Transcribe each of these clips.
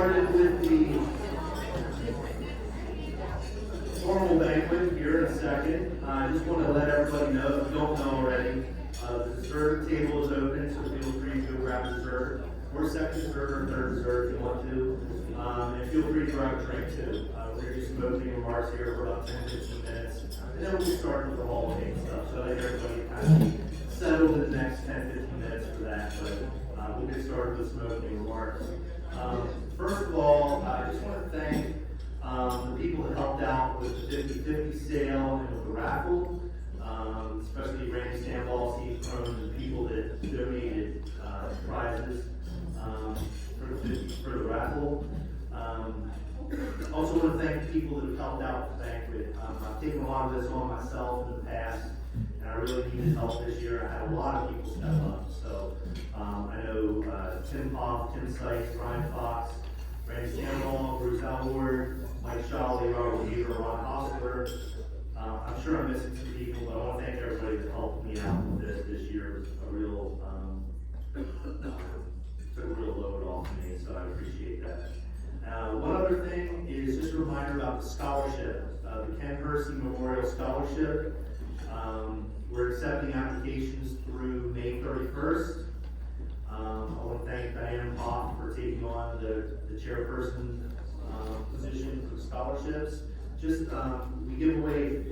started with the formal banquet here in a second. I just want to let everybody know, if you don't know already, the dessert table is open, so feel free to go grab dessert, or second dessert or third dessert if you want to. And feel free to grab a drink too. We're going to do some opening remarks here for about 10-15 minutes, and then we'll start with the holiday and stuff. So I think everybody kind of settled in the next 10-15 minutes for that, but we'll get started with some opening remarks. First of all, I just want to thank the people that helped out with the 50/50 sale and with the raffle, especially Randy Sandball, Steve Crone, and the people that donated prizes for the raffle. Also want to thank the people that have helped out with the banquet. I've taken a lot of this on myself in the past, and I really needed help this year. I had a lot of people step up. So I know Tim Hoff, Tim Sykes, Brian Fox, Randy Sandball, Bruce Alward, Mike Shawley, Robert Weaver, Ron Hostler. I'm sure I'm missing some people, but I want to thank everybody that helped me out with this year. It was a real, took a real load off me, so I appreciate that. One other thing is just a reminder about the scholarship, the Ken Hersey Memorial Scholarship. We're accepting applications through May 31st. I want to thank Diane Hoff for taking on the chairperson position for the scholarships. Just we give away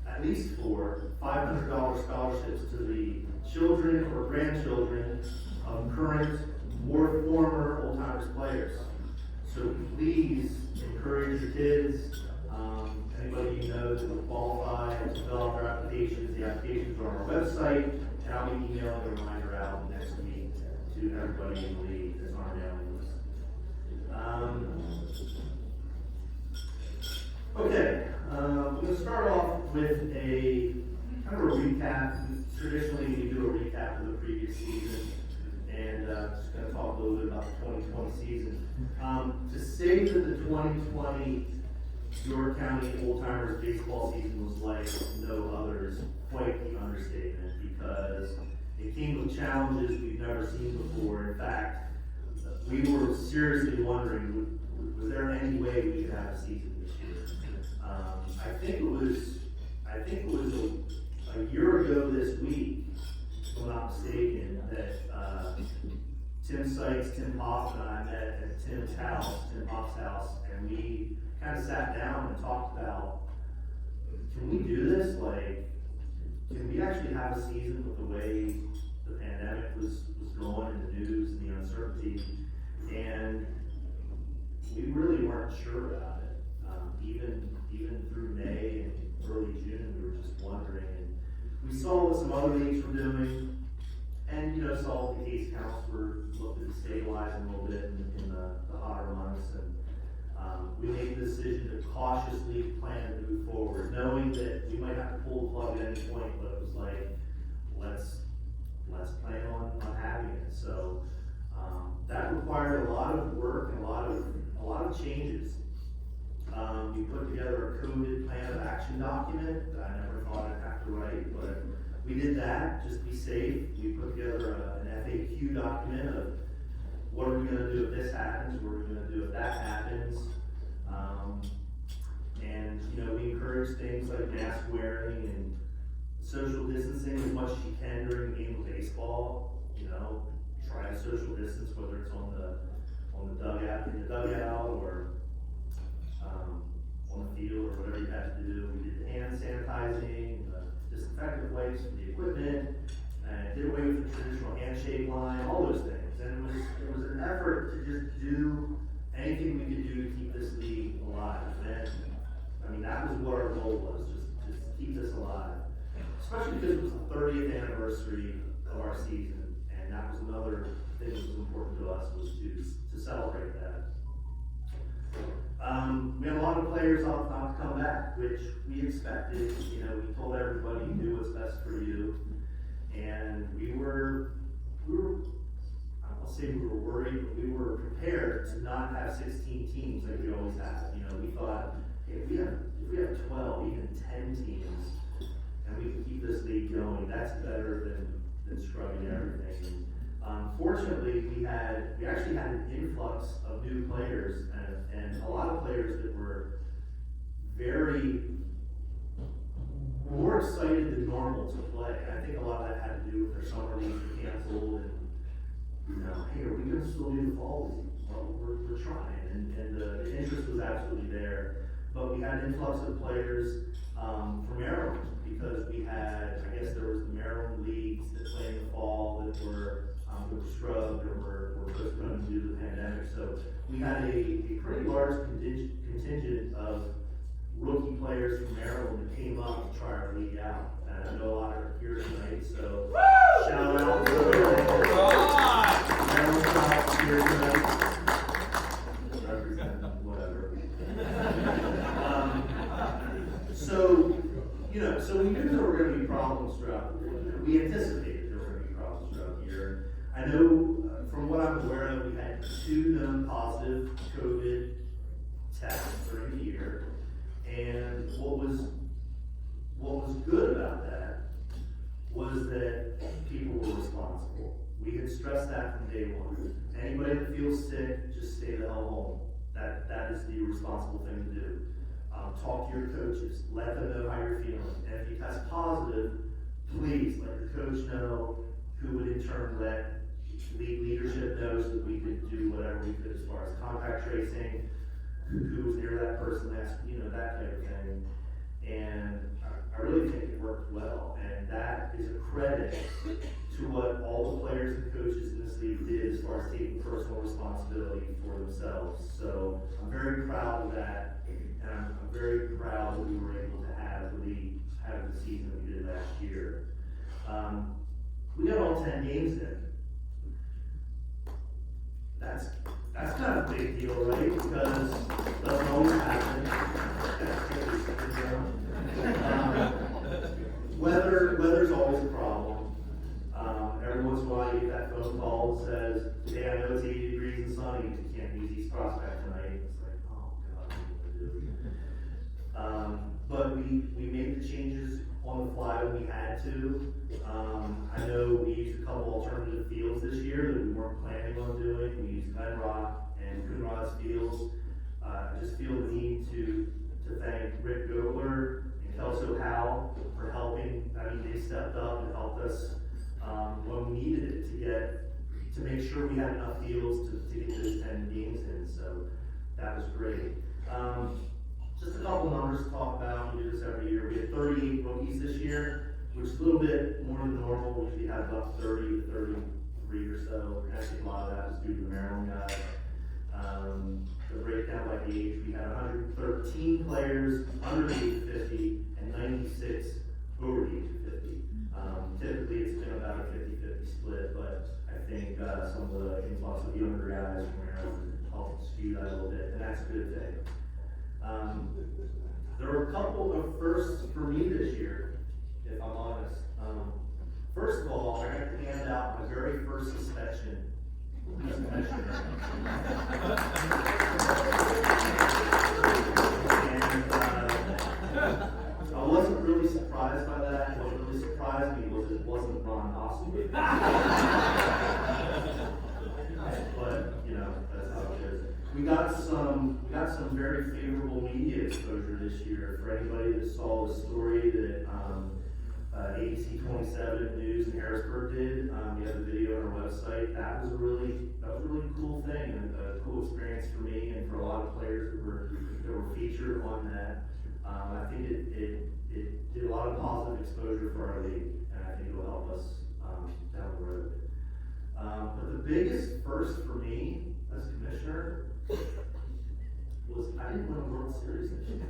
at least four $500 scholarships to the children or grandchildren of current or former Oldtimers players. So please encourage your kids, anybody you know that will qualify to fill out their applications. The applications are on our website, and I'll be emailing a reminder out next week to everybody in the league that's on our mailing list. Okay, I'm going to start off with a kind of a recap. Traditionally, we do a recap of the previous season, and just going to talk a little bit about the 2020 season. To say that the 2020 York County Oldtimers baseball season was like no other is quite the understatement, because it came with challenges we've never seen before. In fact, we were seriously wondering, was there any way we could have a season this year? I think it was a year ago this week, if I'm not mistaken, that Tim Sykes, Tim Hoff, and I met at Tim Hoff's house, and we kind of sat down and talked about, can we do this? Like, can we actually have a season with the way the pandemic was going in the news and the uncertainty? And we really weren't sure about it. Even through May and early June, we were just wondering. And we saw what some other leagues were doing, and saw the case counts were looking to stabilize a little bit in the hotter months. And we made the decision to cautiously plan to move forward, knowing that we might have to pull the plug at any point, but it was like, let's plan on having it. So that required a lot of work and a lot of changes. We put together a coded plan of action document that I never thought I'd have to write, but we did that just to be safe. We put together an FAQ document of what are we going to do if this happens, what are we going to do if that happens, and we encourage things like mask wearing and social distancing as much as you can during the game of baseball. Try to social distance, whether it's on the dugout, in the dugout, or on the field, or whatever you have to do. We did the hand sanitizing, disinfectant wipes for the equipment, and did away with the traditional handshake line, all those things. And it was an effort to just do anything we could do to keep this league alive. And that was what our goal was, just keep this alive. Especially because it was the 30th anniversary of our season, and that was another thing that was important to us, was to celebrate that. We had a lot of players opt not to come back, which we expected. We told everybody, do what's best for you. And we were, I'll say we were worried, but we were prepared to not have 16 teams like we always have. We thought, hey, if we have 12, even 10 teams, and we can keep this league going, that's better than scrubbing everything. Fortunately, we actually had an influx of new players and a lot of players that were very more excited than normal to play. And I think a lot of that had to do with their summer leagues were canceled and, hey, are we going to still do the fall league? Well, we're trying, and the interest was absolutely there. But we had an influx of players from Maryland because we had, I guess there was the Maryland leagues that played in the fall that were scrubbed or were postponed due to the pandemic. So we had a pretty large contingent of rookie players from Maryland that came up to try our league out. And I know a lot are here tonight, so shout out to Maryland South here tonight. Represent whatever. So we knew there were going to be problems throughout the year. We anticipated there were going to be problems throughout the year. I know from what I'm aware of, we had 2 known positive COVID tests during the year. And what was good about that was that people were responsible. We had stressed that from day one. Anybody that feels sick, just stay the hell home. That is the responsible thing to do. Talk to your coaches, let them know how you're feeling. And if you test positive, please let your coach know, who would in turn let league leadership know so that we could do whatever we could as far as contact tracing, who was near that person, that type of thing. And I really think it worked well. And that is a credit to what all the players and coaches in this league did as far as taking personal responsibility for themselves. So I'm very proud of that. And I'm very proud that we were able to have the season that we did last year. We got all 10 games in. That's kind of a big deal, right? Because it doesn't always happen. Weather's always a problem. Every once in a while you get that phone call that says, hey, I know it's 80 degrees and sunny, but you can't use East Prospect tonight. It's like, oh God, what am I going to do? But we made the changes on the fly when we had to. I know we used a couple alternative fields this year that we weren't planning on doing. We used Glen Rock and Coonrod's fields. I just feel the need to thank Rick Gobler and Kelso Howe for helping. I mean, they stepped up and helped us when we needed it to make sure we had enough fields to get those 10 games in. So that was great. Just a couple numbers to talk about. We do this every year. We had 38 rookies this year, which is a little bit more than normal. We usually have about 30 to 33 or so. And I think a lot of that was due to the Maryland guy. The breakdown by age, we had 113 players under the age of 50 and 96 over the age of 50. Typically it's been about a 50-50 split, but I think some of the influx of younger guys from Maryland helped skew that a little bit, and that's a good thing. There were a couple of firsts for me this year, if I'm honest. First of all, I got to hand out my very first suspension as commissioner. And I wasn't really surprised by that. What really surprised me was it wasn't Ron Oswald. But that's how it is. We got some very favorable media exposure this year. For anybody that saw the story that ABC 27 News in Harrisburg did, we have a video on our website. That was a really cool thing and a cool experience for me and for a lot of players that were featured on that. I think it did a lot of positive exposure for our league, and I think it will help us down the road. But the biggest first for me as commissioner was I didn't win a World Series this year.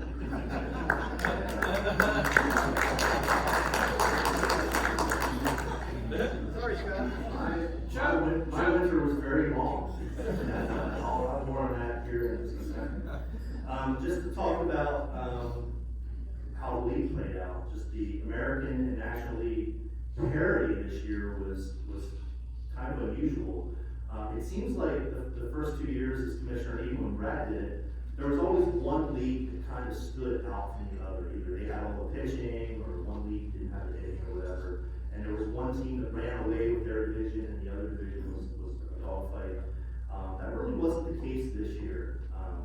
Sorry, Scott. My winter was very long. I'll have more on that here in just a second. Just to talk about how the league played out, just the American and National League parity this year was kind of unusual. It seems like the first 2 years as commissioner, even when Brad did it, there was always one league that kind of stood out from the other. Either they had all the pitching, or one league didn't have the hitting, or whatever. And and there was one team that ran away with their division, and the other division was a dogfight. That really wasn't the case this year,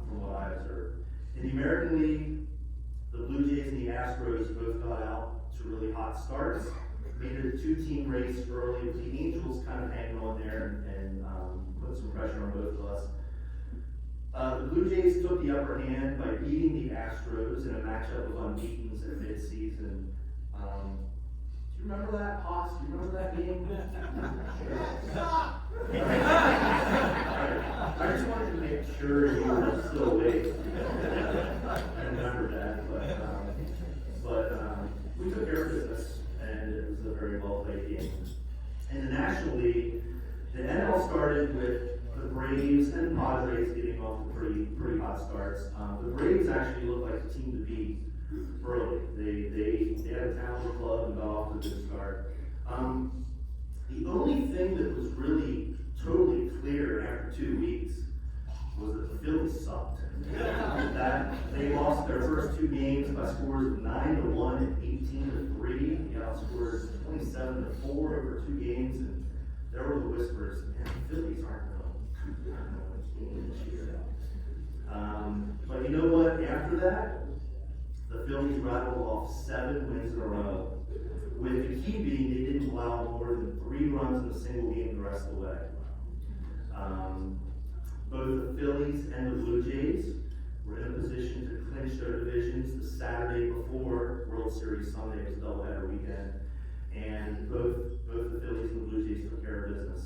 from what I observed. In the American League, the Blue Jays and the Astros both got out to really hot starts. Made it a two-team race early, with the Angels kind of hanging on there and put some pressure on both of us. The Blue Jays took the upper hand by beating the Astros in a matchup of unbeatens at midseason. Do you remember that, Haas? Do you remember that game? I just wanted to make sure you were still awake. I remember that, but we took care of business, and it was a very well played game. In the National League, the NL started with the Braves and Padres getting off to pretty hot starts. The Braves actually looked like the team to beat early. They had a talented club and got off to a good start. The only thing that was really totally clear after 2 weeks was that the Phillies sucked. That they lost their first 2 games by scores of 9-1 and 18-3. They outscored 27-4 over 2 games, and there were the whispers, man, the Phillies aren't going to win this year. But you know what? After that, the Phillies rattled off 7 wins in a row, with the key being they didn't allow more than 3 runs in a single game the rest of the way. Both the Phillies and the Blue Jays were in a position to clinch their divisions the Saturday before World Series Sunday. It was a doubleheader weekend, and both the Phillies and the Blue Jays took care of business.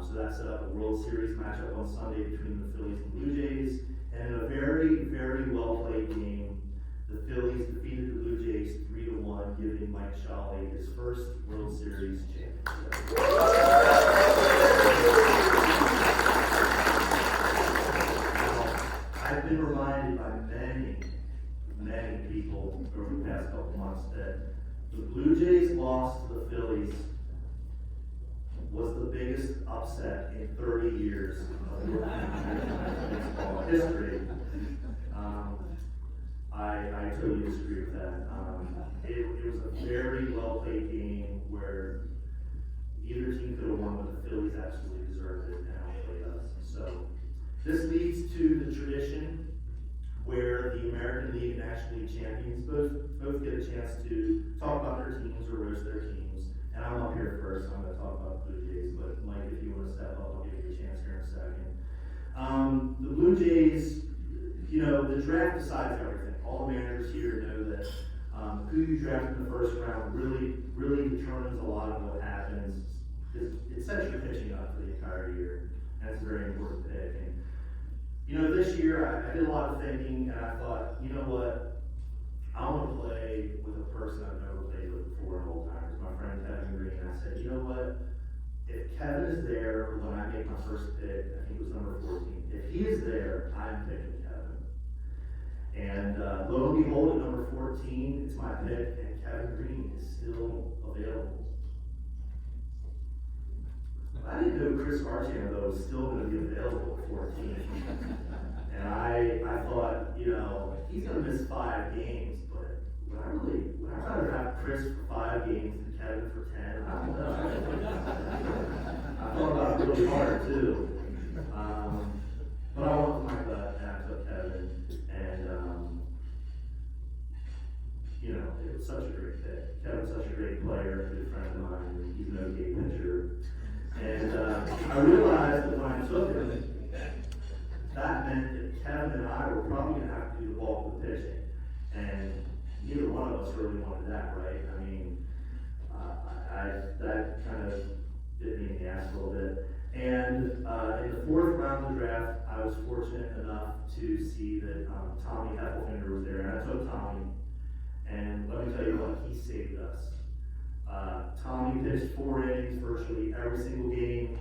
So that set up a World Series matchup on Sunday between the Phillies and Blue Jays, and in a very, very well played game, the Phillies defeated the Blue Jays 3-1, giving Mike Sholly his first World Series championship. I've been reminded by many people over the past couple months that the Blue Jays loss to the Phillies was the biggest upset in 30 years of baseball history. I totally disagree with that. It was a very well played game where either team could have won, but the Phillies absolutely deserved it and outplayed us. So this leads to the tradition where the American League and National League champions both get a chance to talk about their teams or roast their teams. And I'm up here first, so I'm going to talk about the Blue Jays, but Mike, if you want to step up, I'll give you a chance here in a second. The Blue Jays, you know, the draft decides everything. All the managers here know that who you draft in the first round really determines a lot of what happens. It sets your pitching up for the entire year, and it's a very important pick. And, you know, this year I did a lot of thinking, and I thought, you know what, I want to play with a person I've never played with before in Oldtimers, my friend Kevin Green. And I said, you know what, if Kevin is there when I make my first pick, I think it was number 14, if he is there, I'm picking Kevin. And lo and behold, at number 14, it's my pick, and Kevin Green is still available. I didn't know Chris Archie, though, was still going to be available at 14. And I thought, you know, he's going to miss 5 games, but would I rather have Chris for 5 games than Kevin for 10? I don't know. I thought about it really hard, too. But I went with my gut, and I took Kevin. And, you know, it was such a great pick. Kevin's such a great player, a good friend of mine. He's an okay pitcher. And I realized that when I took him, that meant that Kevin and I were probably going to have to do the bulk of the pitching. And neither one of us really wanted that, right? I mean, that kind of bit me in the ass a little bit. And in the 4th round of the draft, I was fortunate enough to see that Tommy Heffelfinger was there. And I took Tommy. And let me tell you what, he saved us. Tommy pitched 4 innings virtually every single game,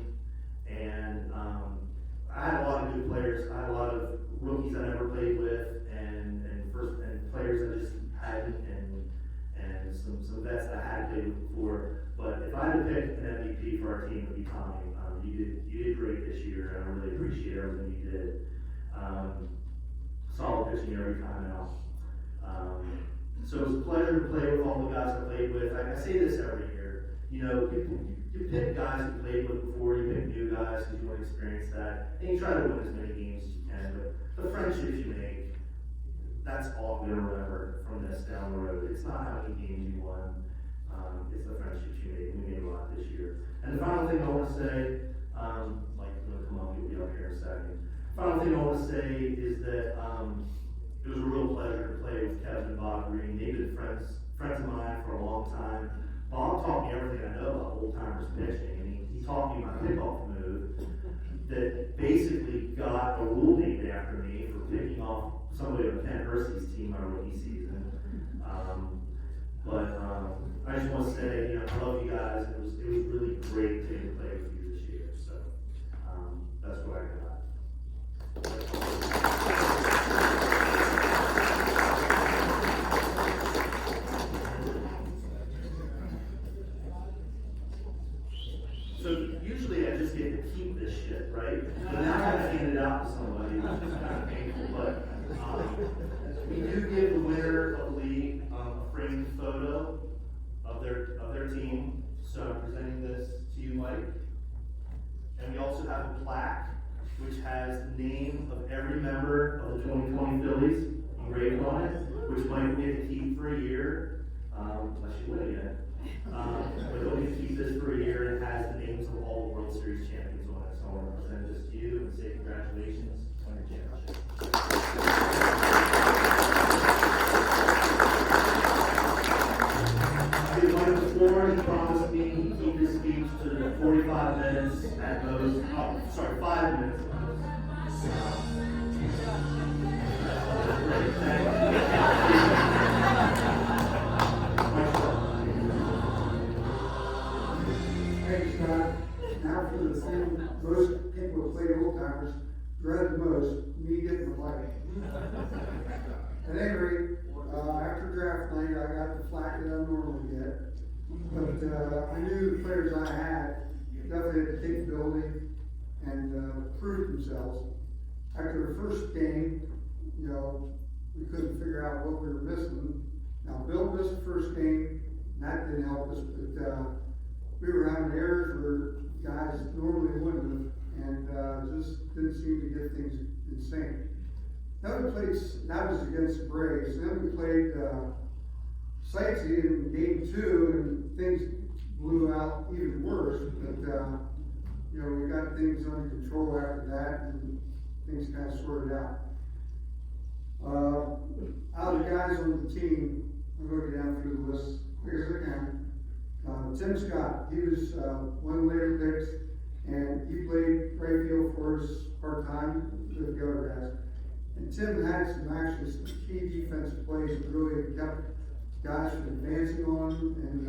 and I had a lot of good players. I had a lot of rookies I never played with, and players I just hadn't, and some vets that I had played with before. But if I had to pick an MVP for our team, it would be Tommy. You did great this year, and I really appreciate everything you did. Solid pitching every time out. So it was a pleasure to play with all the guys I played with. I say this every year. you know, you pick guys you played with before, you pick new guys because you want to experience that, and you try to win as many games as you can, but the friendships you make, that's all I'm gonna remember from this down the road. It's not how many games you won, it's the friendships you made. We made a lot this year. And the final thing I wanna say, like, gonna come up, you'll be up here in a second. Final thing I wanna say is that, it was a real pleasure to play with Kevin and Bob Green. They've been friends of mine for a long time. Bob taught me everything I know about Oldtimers pitching, and he taught me my pickoff move that basically got a rule named after me for picking off somebody on Ken Hersey's team my rookie season. I just want to say, you know, I love you guys. It was really great to play with you this year. So that's what I got. So usually I just get to keep this shit, right? But now I gotta hand it out to somebody, which is kind of painful. But we do give the winner of the league a framed photo of their team. So I'm presenting this to you, Mike. And we also have a plaque which has the name of every member of the 2020 Phillies engraved on it, which Mike will get to keep for a year, unless you win again. But he'll get to keep this for a year, and it has the names of all the World Series champions on it. So I want to present this to you and say congratulations on your championship. I did Mike before. He promised me he'd keep his speech to 45 minutes at most. Oh, sorry, 5 minutes. Thanks, Scott. Now for the thing most people who play Oldtimers dread the most, me getting the light. At any rate, after draft night, I got the flack that I normally get. But I knew the players I had definitely had the capability and proved themselves. After the first game, you know, we couldn't figure out what we were missing. Now, Bill missed the first game, and that didn't help us, but we were having errors where guys normally wouldn't have, and just didn't seem to get things in sync. Then we played, that was against the Braves. Then we played Sightsee in game 2, and things blew out even worse. But you know, we got things under control after that, and things kind of sorted out. Out of the guys on the team, I'm going to go down through the list as quick as I can. Tim Scott, he was one of the later picks, and he played right field for us part-time with the other guys. And Tim had some key defensive plays that really kept guys from advancing on and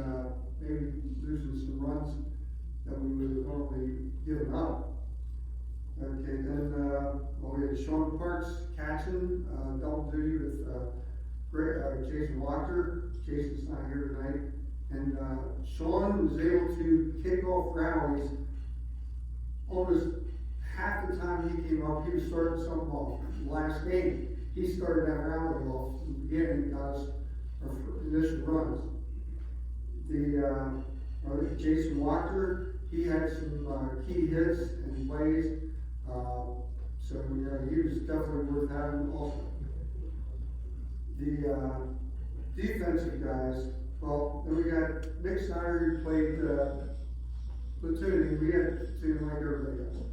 maybe losing some runs that we would have normally given up. Okay, then we had Sean Parks catching, double duty with Jason Walker. Jason's not here tonight. And Sean was able to kick off rallies almost half the time he came up. He was starting something off. Last game, he started that rally off in the beginning, got us our initial runs. Jason Walker, he had some key hits and plays. So he was definitely worth having also. The defensive guys, well, then we got Nick Snyder, who played platooning. We had platooning like everybody else.